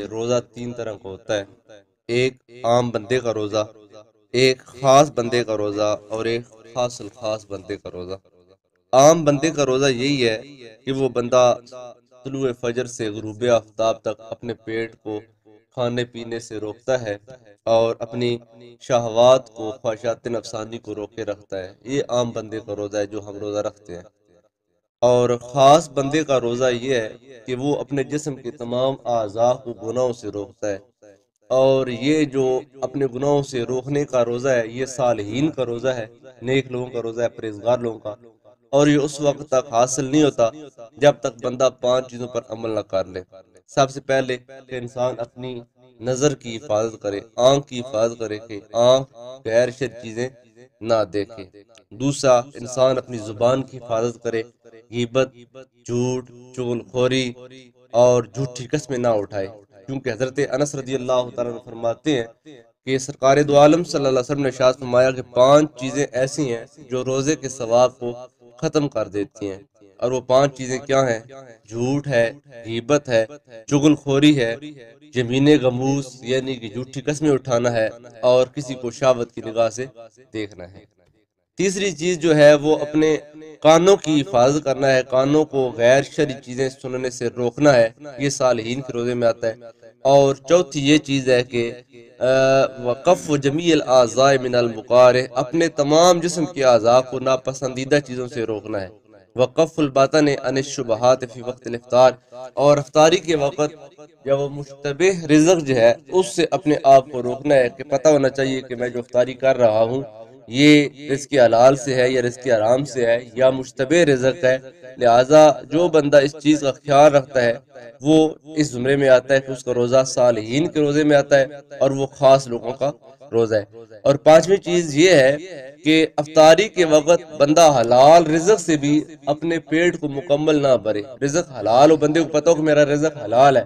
روزہ تین طرح کا ہوتا ہے، ایک عام بندے کا روزہ، ایک خاص بندے کا روزہ، اور ایک خاص الخاص بندے کا روزہ۔ عام بندے کا روزہ یہی ہے کہ وہ بندہ طلوع فجر سے غروب آفتاب تک اپنے پیٹ کو کھانے پینے سے روکتا ہے اور اپنی شہوات کو، خواہشات نفسانی کو روکے رکھتا ہے۔ یہ عام بندے کا روزہ ہے جو ہم روزہ رکھتے ہیں۔ اور خاص بندے کا روزہ یہ ہے کہ وہ اپنے جسم کے تمام اعضاء کو گناہوں سے روکتا ہے، اور یہ جو اپنے گناہوں سے روکنے کا روزہ ہے یہ صالحین کا روزہ ہے، نیک لوگوں کا روزہ ہے، پرہیزگار لوگوں کا۔ اور یہ اس وقت تک حاصل نہیں ہوتا جب تک بندہ پانچ چیزوں پر عمل نہ کر لے۔ سب سے پہلے کہ انسان اپنی نظر کی حفاظت کرے، آنکھ کی حفاظت کرے کہ آنکھ غیر شرعی چیزیں نہ دیکھے۔ دوسرا، انسان اپنی زبان کی حفاظت کرے، غیبت، جھوٹ، چغل خوری اور جھوٹی قسمیں نہ اٹھائے، کیونکہ حضرت انس رضی اللہ تعالیٰ عنہ فرماتے ہیں کہ سرکار دو عالم صلی اللہ علیہ وسلم نے ارشاد فرمایا کہ پانچ چیزیں ایسی ہیں جو روزے کے ثواب کو ختم کر دیتی ہیں، اور وہ پانچ چیزیں کیا ہیں؟ جھوٹ ہے، غیبت ہے، چغل خوری ہے، یمین غموس یعنی کہ جھوٹی قسمیں اٹھانا ہے، اور کسی کو شہوت کی نگاہ سے دیکھنا ہے۔ تیسری چیز جو ہے وہ اپنے کانوں کی حفاظت کرنا ہے، کانوں کو غیر شرعی چیزیں سننے سے روکنا ہے، یہ صالحین کے روزے میں آتا ہے۔ اور چوتھی یہ چیز ہے کہ وقف جمیع الاعضاء من المقارہ، اپنے تمام جسم کے اعضاء کو ناپسندیدہ چیزوں سے روکنا ہے۔ وقف الباطن عن الشبہات فی وقت الافطار، اور افطاری کے وقت جب وہ مشتبہ رزق جو ہے اس سے اپنے آپ کو روکنا ہے، کہ پتہ ہونا چاہیے کہ میں جو افطاری کر رہا ہوں یہ رزق حلال سے ہے یا رزق حرام سے ہے یا مشتبہ رزق ہے۔ لہٰذا جو بندہ اس چیز کا خیال رکھتا ہے وہ اس زمرے میں آتا ہے کہ اس کا روزہ صالحین کے روزے میں آتا ہے، اور وہ خاص لوگوں کا روزہ ہے۔ اور پانچویں چیز یہ ہے کہ افطاری کے وقت بندہ حلال رزق سے بھی اپنے پیٹ کو مکمل نہ بھرے۔ رزق حلال ہو، بندے کو پتہ ہو کہ میرا رزق حلال ہے،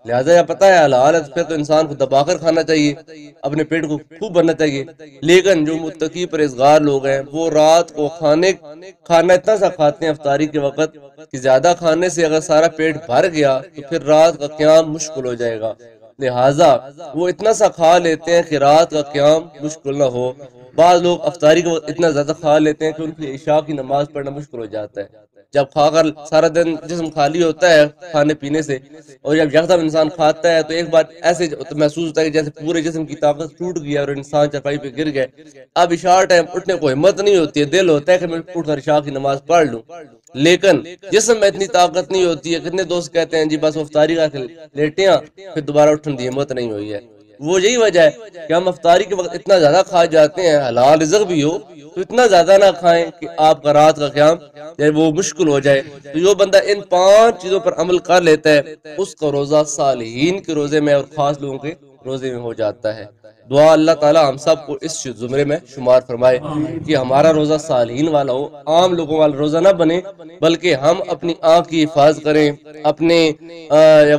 لہٰذا یہ پتہ ہے حلال ہے، پھر تو انسان کو دبا کر کھانا چاہیے، اپنے پیٹ کو خوب بھرنا چاہیے۔ لیکن جو متقی پرہیزگار لوگ ہیں وہ رات کو کھانا اتنا سا کھاتے ہیں افطاری کے وقت کہ زیادہ کھانے سے اگر سارا پیٹ بھر گیا تو پھر رات کا قیام مشکل ہو جائے گا، لہٰذا وہ اتنا سا کھا لیتے ہیں کہ رات کا قیام مشکل نہ ہو۔ بعض لوگ افطاری کے وقت اتنا زیادہ کھا لیتے ہیں کہ ان کے عشاء کی نماز پڑھنا مشکل ہو جاتا ہے۔ جب کھا کر سارا دن جسم خالی ہوتا ہے کھانے پینے سے، اور جب یکدم انسان کھاتا ہے تو ایک بار ایسے محسوس ہوتا ہے کہ جیسے پورے جسم کی طاقت ٹوٹ گیا اور انسان چارپائی پہ گر گئے۔ اب عشاء ٹائم اٹھنے کو ہمت نہیں ہوتی ہے، دل ہوتا ہے کہ میں اٹھ کر عشاء کی نماز پڑھ لوں، لیکن جسم میں اتنی طاقت نہیں ہوتی ہے۔ کتنے دوست کہتے ہیں جی بس افطاری کا لیٹے ہیں، پھر دوبارہ اٹھنے کی ہمت نہیں ہوئی ہے۔ وہ یہی وجہ ہے کہ ہم افطاری کے وقت اتنا زیادہ کھا جاتے ہیں، حلال رزق بھی ہو تو اتنا زیادہ نہ کھائیں کہ آپ کا رات کا قیام وہ مشکل ہو جائے۔ تو جو بندہ ان پانچ چیزوں پر عمل کر لیتا ہے اس کا روزہ صالحین کے روزے میں اور خاص لوگوں کے روزے میں ہو جاتا ہے۔ دعا اللہ تعالی ہم سب کو اس زمرے میں شمار فرمائے کہ ہمارا روزہ صالحین والا ہو، عام لوگوں والا روزہ نہ بنے، بلکہ ہم اپنی آنکھ کی حفاظت کریں، اپنے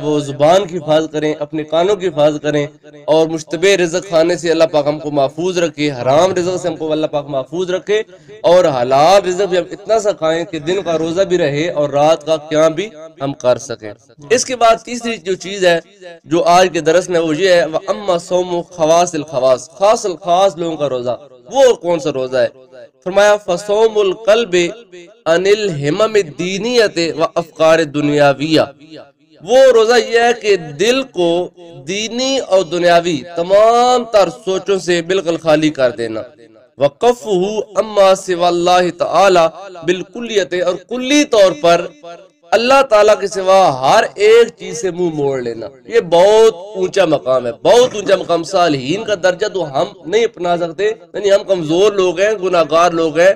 وہ زبان کی حفاظت کریں، اپنے کانوں کی حفاظت کریں، اور مشتبہ رزق کھانے سے اللہ پاک ہم کو محفوظ رکھے، حرام رزق سے ہم کو اللہ پاک محفوظ رکھے، اور حلال رزق بھی ہم اتنا سا کھائیں کہ دن کا روزہ بھی رہے اور رات کا قیام بھی ہم کر سکیں۔ اس کے بعد تیسری جو چیز ہے جو آج کے درس میں وہ یہ ہے وَأَمَّا صَوْمُ خَوَاصِ الْخَوَاصِ، خاص الخاص لوگوں کا روزہ، وہ کون سا روزہ ہے؟ فرمایا فَصَوْمُ الْقَلْبِ عَنِ الْحِمَمِ الدِّینِیَّةِ وَأَفْکَارِ الدُّنْیَاوِیَّہ، وہ روزہ یہ ہے کہ دل کو دینی اور دنیاوی تمام تر سوچوں سے بالکل خالی کر دینا۔ وَقَفُّهُ عَمَّا سِوَى اللَّهِ تَعَالَى بِالْكُلِّیَّةِ، اور کلی طور پر اللہ تعالیٰ کے سوا ہر ایک چیز سے منہ موڑ لینا۔ یہ بہت اونچا مقام ہے، بہت اونچا مقام، صالحین کا درجہ تو ہم نہیں اپنا سکتے، یعنی ہم کمزور لوگ ہیں، گناہگار لوگ ہیں،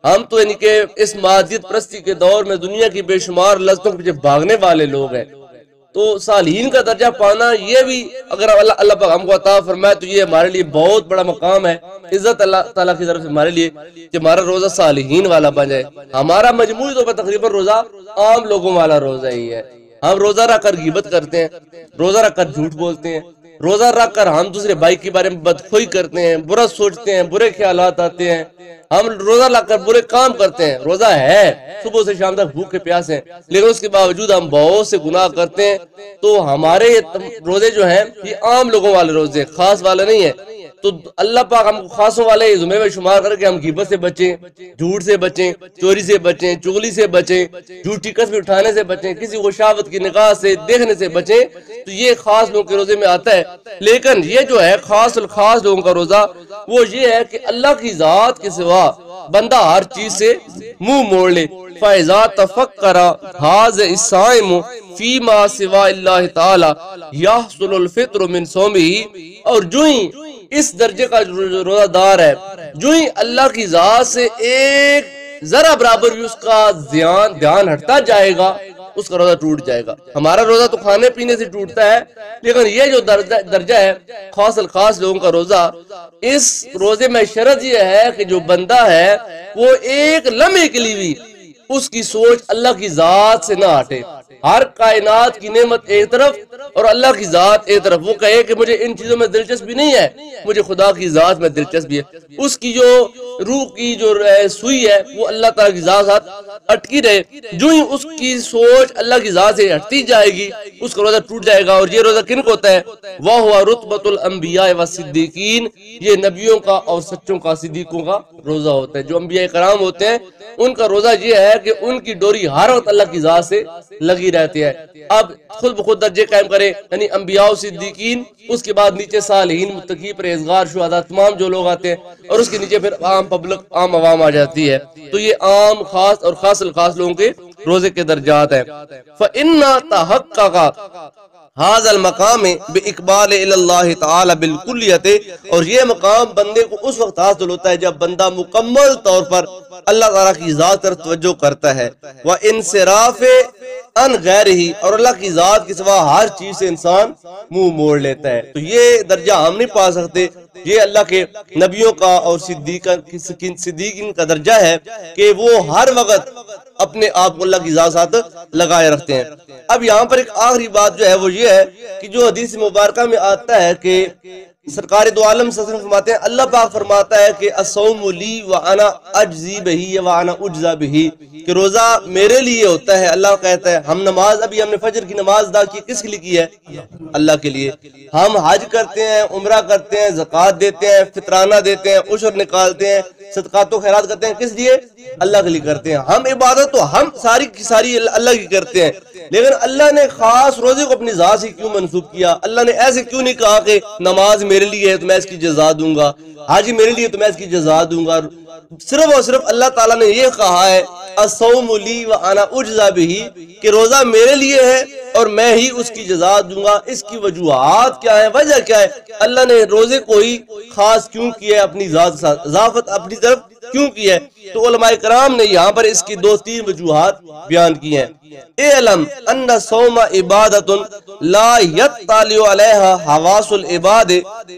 ہم تو یعنی کہ اس مادیت پرستی کے دور میں دنیا کی بے شمار لذتوں کے پیچھے بھاگنے والے لوگ ہیں۔ تو صالحین کا درجہ پانا یہ بھی اگر اللہ پاک ہم کو عطا فرمائے تو یہ ہمارے لیے بہت بڑا مقام ہے، عزت اللہ تعالیٰ کی طرف سے ہمارے لیے کہ ہمارا روزہ صالحین والا بن جائے۔ ہمارا مجموعی طور پر تقریباً روزہ عام لوگوں والا روزہ ہی ہے۔ ہم روزہ رکھ کر غیبت کرتے ہیں، روزہ رکھ کر جھوٹ بولتے ہیں، روزہ رکھ کر ہم دوسرے بھائی کے بارے میں بدخوئی کرتے ہیں، برا سوچتے ہیں، برے خیالات آتے ہیں، ہم روزہ رکھ کر برے کام کرتے ہیں. روزہ ہے، صبح سے شام تک بھوکے پیاس ہیں، لیکن اس کے باوجود ہم بہت سے گناہ کرتے ہیں. تو ہمارے روزے جو ہیں یہ عام لوگوں والے روزے، خاص والے نہیں ہیں. تو اللہ پاک ہم خاصوں والے زمرے میں شمار کر کے ہم غیبت سے بچیں، جھوٹ سے بچیں، چوری سے بچیں، چغلی سے بچیں، جھوٹی قسم اٹھانے سے بچیں، کسی کو شہوت کی نگاہ سے دیکھنے سے بچیں. تو یہ خاص لوگوں کے روزے میں آتا ہے. لیکن یہ جو ہے خاص الخاص لوگوں کا روزہ وہ یہ ہے کہ اللہ کی ذات کے سوا بندہ ہر چیز سے منہ موڑ لے. فَإِذَا تَفَكَّرَ هَذَا الصَّائِمُ فِيمَا سِوَى اللَّهِ تَعَالَى يَحْصُلُ الْفِطْرُ مِنْ صَوْمِهِ. اور جو ہی اس درجے کا روزہ دار ہے، جو ہی اللہ کی ذات سے ایک ذرا برابر بھی اس کا دھیان ہٹتا جائے گا اس کا روزہ ٹوٹ جائے گا. ہمارا روزہ تو کھانے پینے سے ٹوٹتا ہے، لیکن یہ جو درجہ ہے خاص الخاص لوگوں کا روزہ، اس روزے میں شرط یہ ہے کہ جو بندہ ہے وہ ایک لمحے کے لیے بھی اس کی سوچ اللہ کی ذات سے نہ ہٹے. ہر کائنات کی نعمت ایک طرف اور اللہ کی ذات ایک طرف. وہ کہے کہ مجھے ان چیزوں میں دلچسپی نہیں ہے، مجھے خدا کی ذات میں دلچسپی ہے. اس کی جو روح کی جو سوئی ہے وہ اللہ تعالیٰ کی ذات اٹکی رہے. جو ہی اس کی سوچ اللہ کی ذات سے ہٹتی جائے گی اس کا روزہ ٹوٹ جائے گا. اور یہ روزہ کن کو ہوتا ہے؟ وَهُوَ رُتْبَةُ الْأَنْبِيَاءِ وَالصِّدِّيقِينَ. یہ نبیوں کا اور سچوں کا، صدیقوں کا روزہ ہوتا ہے. جو انبیاء کرام ہوتے ہیں ان کا روزہ یہ ہے کہ ان کی ڈوری ہر وقت اللہ کی ذات سے لگی رہتی ہے. اب خود بخود درجے قائم کرے، یعنی انبیاء و صدیقین، اس کے بعد نیچے صالحین، متقی، پرہیزگار، شہداء، تمام جو لوگ آتے ہیں، اور اس کے نیچے پھر عام پبلک، عام عوام آ جاتی ہے. تو یہ عام، خاص اور خاص الخاص لوگوں کے روزے کے درجات ہیں. فَإِنَّا تَحَقَّقَ هذا المقام باقبال الى اللہ تعالی بالکلیت. اور یہ مقام بندے کو اس وقت حاصل ہوتا ہے جب بندہ مکمل طور پر اللہ تعالیٰ کی ذات پر توجہ کرتا ہے. وانصراف عن غیرہ، اور اللہ کی ذات کے سوا ہر چیز سے انسان منہ موڑ لیتا ہے. تو یہ درجہ ہم نہیں پا سکتے. یہ اللہ کے نبیوں کا اور صدیقین کا درجہ ہے کہ وہ ہر وقت اپنے آپ کو اللہ کی ذات ساتھ لگائے رکھتے ہیں. اب یہاں پر ایک آخری بات جو ہے وہ یہ ہے کہ جو حدیث مبارکہ میں آتا ہے کہ سرکار دو عالم صلی اللہ علیہ وسلم فرماتے ہیں، اللہ پاک فرماتا ہے کہ الصوم لی وانا اجزی بہی وانا اجزا بہی، کہ روزہ میرے لیے ہوتا ہے. اللہ کہتا ہے ہم نماز، ابھی ہم نے فجر کی نماز ادا کی، کس کے لیے کی ہے؟ اللہ کے لیے. ہم حج کرتے ہیں، عمرہ کرتے ہیں، زکوٰۃ دیتے ہیں، فطرانہ دیتے ہیں، عشر نکالتے ہیں، صدقات و خیرات کرتے ہیں، کس لیے؟ اللہ کے لیے کرتے ہیں. ہم عبادت تو ہم ساری کی ساری اللہ کی کرتے ہیں، لیکن اللہ نے خاص روزے کو اپنی ذات سے کیوں منسوب کیا؟ اللہ نے ایسے کیوں نہیں کہا کہ نماز میرے لیے ہے تو میں اس کی جزا دوں گا، حج میرے لیے تو میں اس کی جزا دوں گا؟ صرف اور صرف اللہ تعالیٰ نے یہ کہا ہے الصوم لی وانا اجزا بہی، کہ روزہ میرے لیے ہے اور میں ہی اس کی جزا دوں گا. اس کی وجوہات کیا ہے، وجہ کیا ہے؟ اللہ نے روزے کو ہی خاص کیوں کیا ہے، اپنی ذات کے ساتھ اضافت اپنی طرف کیوں کی ہے؟ تو علماء کرام نے یہاں پر اس کی 2-3 وجوہات بیان کی ہیں. اعلم ان الصوم عبادت لا يطلع عليها حواس العباد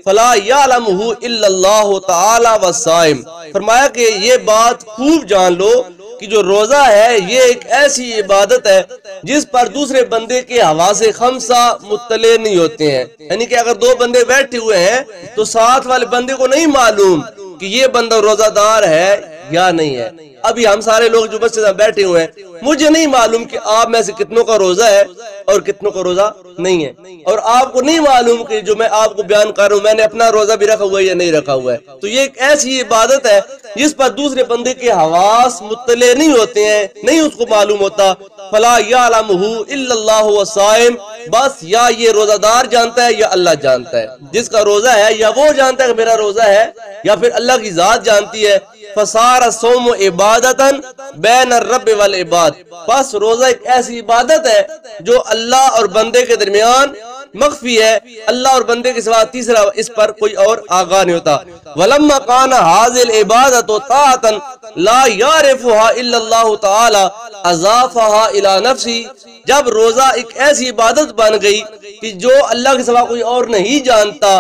فلا يعلمه الا اللہ تعالی والصائم. فرمایا کہ یہ بات خوب جان لو کہ جو روزہ ہے یہ ایک ایسی عبادت ہے جس پر دوسرے بندے کے حواس خمسہ مطلع نہیں ہوتے ہیں. یعنی کہ اگر 2 بندے بیٹھے ہوئے ہیں تو ساتھ والے بندے کو نہیں معلوم کہ یہ بندہ روزہ دار ہے یا نہیں ہے. ابھی ہم سارے لوگ جو مسجد میں بیٹھے ہوئے ہیں، مجھے نہیں معلوم کہ آپ میں سے کتنوں کا روزہ ہے اور کتنوں کا روزہ نہیں ہے، اور آپ کو نہیں معلوم کہ جو میں آپ کو بیان کر رہا ہوں میں نے اپنا روزہ بھی رکھا ہوا ہے یا نہیں رکھا ہوا ہے. تو یہ ایک ایسی عبادت ہے جس پر دوسرے بندے کے حواس مطلع نہیں ہوتے ہیں، نہیں اس کو معلوم ہوتا. فلا یعلمہ الا اللہ والصائم، بس یا یہ روزہ دار جانتا ہے یا اللہ جانتا ہے. جس کا روزہ ہے یا وہ جانتا ہے کہ میرا روزہ ہے، یا پھر اللہ کی ذات جانتی ہے. فصار الصوم عبادتا بین الرب والعباد، بس روزہ ایک ایسی عبادت ہے جو اللہ اور بندے کے درمیان مخفی ہے، اللہ اور بندے کے سوا تیسرا اس پر کوئی اور آگاہ نہیں ہوتا. ولما كان هذه العبادة طاعة لا يعرفها الا الله تعالى اضافها الى نفسه، جب روزہ ایک ایسی عبادت بن گئی کہ جو اللہ کے سوا کوئی اور نہیں جانتا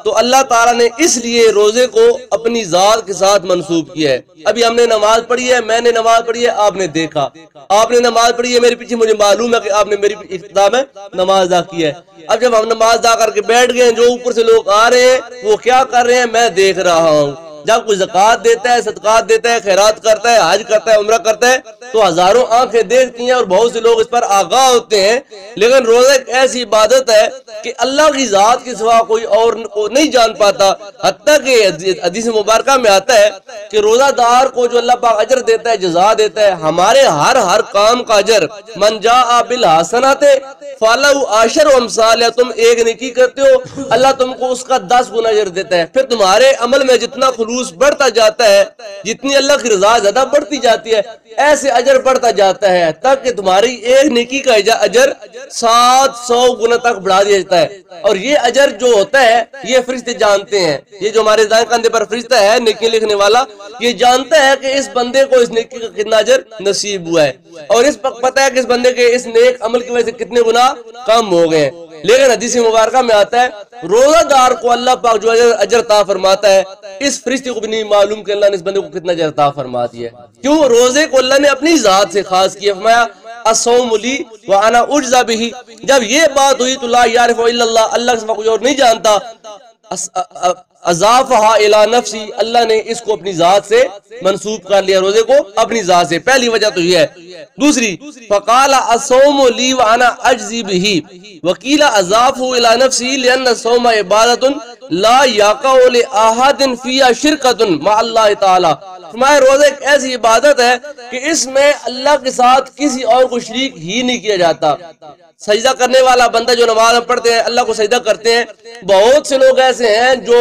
تو اللہ تعالیٰ نے اس لیے روزے کو اپنی ذات کے ساتھ منسوب کیا ہے. ابھی ہم نے نماز پڑھی ہے، میں نے نماز پڑھی ہے، آپ نے دیکھا. آپ نے نماز پڑھی ہے میرے پیچھے، مجھے معلوم ہے کہ آپ نے میری ابتدا میں نماز ادا کی ہے. اب جب ہم نماز ادا کر کے بیٹھ گئے، جو اوپر سے لوگ آ رہے ہیں وہ کیا کر رہے ہیں میں دیکھ رہا ہوں۔ جب کوئی زکوٰۃ دیتا ہے، صدقات دیتا ہے، خیرات کرتا ہے، حج کرتا ہے، عمرہ کرتا ہے تو ہزاروں آنکھیں دیکھتی ہیں اور بہت سے لوگ اس پر آگاہ ہوتے ہیں۔ لیکن روزہ ایک ایسی عبادت ہے کہ اللہ کی ذات کے سوا کوئی اور نہیں جان پاتا۔ حتیٰ کہ حدیث مبارکہ میں آتا ہے کہ روزہ دار کو جو اللہ پاک اجر دیتا ہے، جزا دیتا ہے، ہمارے ہر کام کا اجر، من جاء بالحسنۃ فلہ عشر امثالہا، تم ایک نیکی کرتے ہو اللہ تم کو اس کا 10 گنا اجر دیتا ہے۔ پھر تمہارے عمل میں جتنا خلوص بڑھتا جاتا ہے، جتنی اللہ کی رضا زیادہ بڑھتی جاتی ہے، ایسے اجر بڑھتا جاتا ہے تاکہ تمہاری ایک نیکی کا اجر 700 گنا تک بڑھا دیا جاتا ہے۔ اور یہ اجر جو ہوتا ہے یہ فرشتے جانتے ہیں، یہ جو ہمارے دائیں کندھے پر فرشتہ ہے نیکی لکھنے والا، یہ جانتا ہے کہ اس بندے کو اس نیکی کا کتنا اجر نصیب ہوا ہے، اور اس وقت پتہ ہے کہ اس بندے کے اس نیک عمل کی وجہ سے کتنے گنا کم ہو گئے۔ لیکن حدیث مبارکہ میں آتا ہے روزہ دار کو اللہ پاک جو اجر عطا فرماتا ہے، اس فرشتے کو بھی نہیں معلوم کہ اللہ نے اس بندے کو کتنا اجر عطا فرما دیا ہے۔ کیوں؟ روزے کو اللہ نے اپنی ذات سے خاص کیا، فرمایا الصوم لی وانا اجزی بہ۔ جب یہ بات ہوئی تو لا یعرف الا اللہ، اللہ کے سوا کوئی اور نہیں جانتا، اضافہ الی نفسی، اللہ نے اس کو اپنی ذات سے منسوب کر لیا، روزے کو اپنی ذات سے۔ پہلی وجہ تو یہ ہے۔ دوسری فقال الصوم لی وانا اجزی بہ، وقیل اضافہ الی نفسی لان الصوم عبادۃ لا یقع لاحد فیہا شرکۃ مع اللہ تعالی۔ فرمایا روزہ ایک ایسی عبادت ہے کہ اس میں اللہ کے ساتھ کسی اور کو شریک ہی نہیں کیا جاتا۔ سجدہ کرنے والا بندہ جو نماز پڑھتے ہیں اللہ کو سجدہ کرتے ہیں، بہت سے لوگ ایسے ہیں جو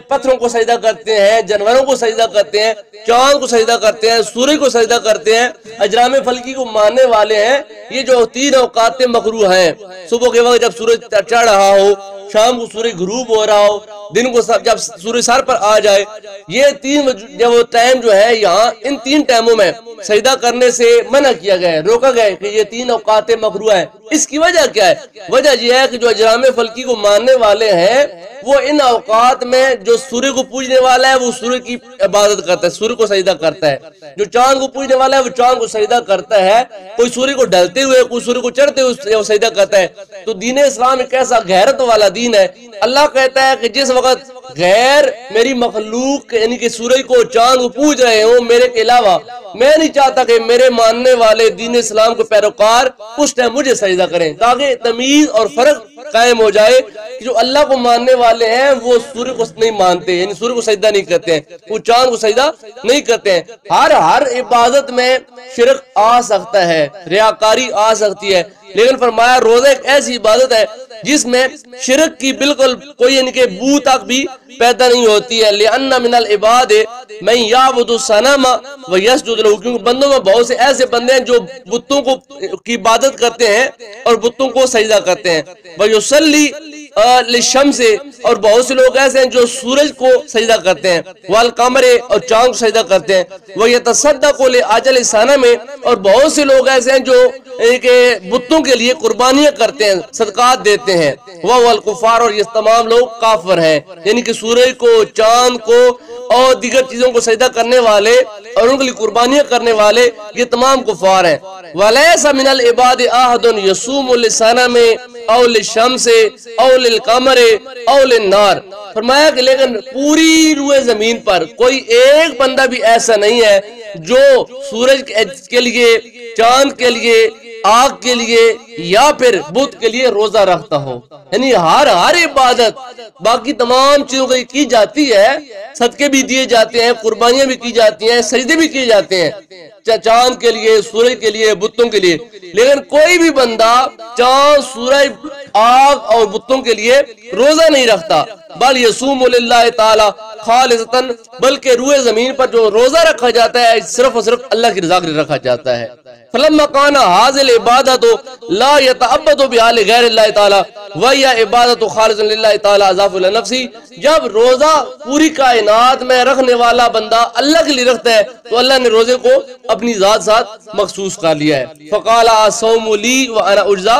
پتھروں کو سجدہ کرتے ہیں، جانوروں کو سجدہ کرتے ہیں، چاند کو سجدہ کرتے ہیں، سورج کو سجدہ کرتے ہیں، اجرام فلکی کو ماننے والے ہیں۔ یہ جو 3 اوقات مکروہ ہیں، صبح کے وقت جب سورج چڑھ رہا ہو، شام کو سورج غروب ہو رہا ہو، دن کو جب سورج سر پر آ جائے، یہ 3 جب وہ ٹائم جو ہے یہاں ان 3 ٹائموں میں سجدہ کرنے سے منع کیا گیا ہے، روکا گیا ہے کہ یہ 3 اوقات مکروہ ہیں۔ اس کی وجہ کیا ہے؟ وجہ یہ ہے کہ جو اجرام فلکی کو ماننے والے ہیں وہ ان اوقات میں جو سورج کو پوجنے والا ہے وہ سورج کی عبادت کرتا ہے، سورج کو سجدہ کرتا ہے، جو چاند کو پوجنے والا ہے وہ چاند کو سجدہ کرتا ہے، کوئی سورج کو ڈھلتے ہوئے کوئی سورج کو چڑھتے ہوئے وہ سجدہ کرتا ہے۔ تو دین اسلام ایک ایسا غیرت والا دین ہے۔ اللہ کہتا ہے کہ جس وقت غیر میری مخلوق یعنی کہ سورج کو چاند کو پوج رہے ہوں میرے کے علاوہ، میں نہیں چاہتا کہ میرے ماننے والے دین اسلام کے پیروکار اس ٹائم مجھے سجدہ کریں، تاکہ تمیز اور فرق قائم ہو جائے کہ جو اللہ کو ماننے والے ہیں وہ سورج کو نہیں مانتے، یعنی سورج کو سجدہ نہیں کرتے ہیں، وہ چاند کو سجدہ نہیں کرتے ہیں۔ ہر عبادت میں شرک آ سکتا ہے، ریاکاری آ سکتی ہے، لیکن فرمایا روزہ ایک ایسی عبادت ہے جس میں شرک کی بالکل کوئی یعنی کہ بو تک بھی پیدا نہیں ہوتی ہے۔ لِأَنَّ مِنَ الْعِبَادِ مَن يَعْبُدُ الصَّنَمَ وَيَسْجُدُ لَهُ، کیونکہ بندوں میں بہت سے ایسے بندے ہیں جو بتوں کی عبادت کرتے ہیں اور بتوں کو سجدہ کرتے ہیں۔ وَيُصَلِّي لِلشَّمْسِ، اور بہت سے لوگ ایسے ہیں جو سورج کو سجدہ کرتے ہیں، وَالْقَمَرِ، اور چاند کو سجدہ کرتے ہیں، وَيَتَصَدَّقُ لِأَجْلِ الصَّنَمِ، اور بہت سے لوگ ایسے ہیں جو کہ بتوں کے لیے قربانیاں کرتے ہیں، صدقات دیتے ہیں۔ وَالْكُفَّارُ، اور یہ تمام لوگ کافر ہیں، یعنی کہ سورج کو، چاند کو اور دیگر چیزوں کو سجدہ کرنے والے اور ان کے لیے قربانیاں کرنے والے یہ تمام کفار ہیں۔ وَلَيْسَ مِنَ الْعِبَادِ أَحَدٌ يَصُومُ لِلصَّنَمِ أَوْ لِلشَّمْسِ أَوْ لِلْقَمَرِ أَوْ لِلنَّارِ، فرمایا کہ لیکن پوری روئے زمین پر کوئی ایک بندہ بھی ایسا نہیں ہے جو سورج کے لیے، چاند کے لیے، آگ کے لیے یا پھر بت کے لیے روزہ رکھتا ہو۔ یعنی ہر عبادت باقی تمام چیزوں کی کی جاتی ہے، صدقے بھی دیے جاتے ہیں، قربانیاں بھی کی جاتی ہیں، سجدے بھی کیے جاتے ہیں چاند کے لیے، سورج کے لیے، بتوں کے لیے، لیکن کوئی بھی بندہ چاند، سورج، آگ اور بتوں کے لیے روزہ نہیں رکھتا۔ بل یصوم للہ تعالی خالصتاً، بلکہ روئے زمین پر جو روزہ رکھا جاتا ہے صرف اور صرف اللہ کی رضا کے لیے رکھا جاتا ہے۔ فلما كان هذه العبادة لا يتعبد بها لغير الله تعالى وهي عبادة خالصة لله تعالى اضافة الى نفسه، جب روزہ پوری کائنات میں رکھنے والا بندہ اللہ کے لیے رکھتا ہے تو اللہ نے روزے کو اپنی ذات ساتھ مخصوص کر لیا ہے۔ فقال الصوم لي وانا اجزى،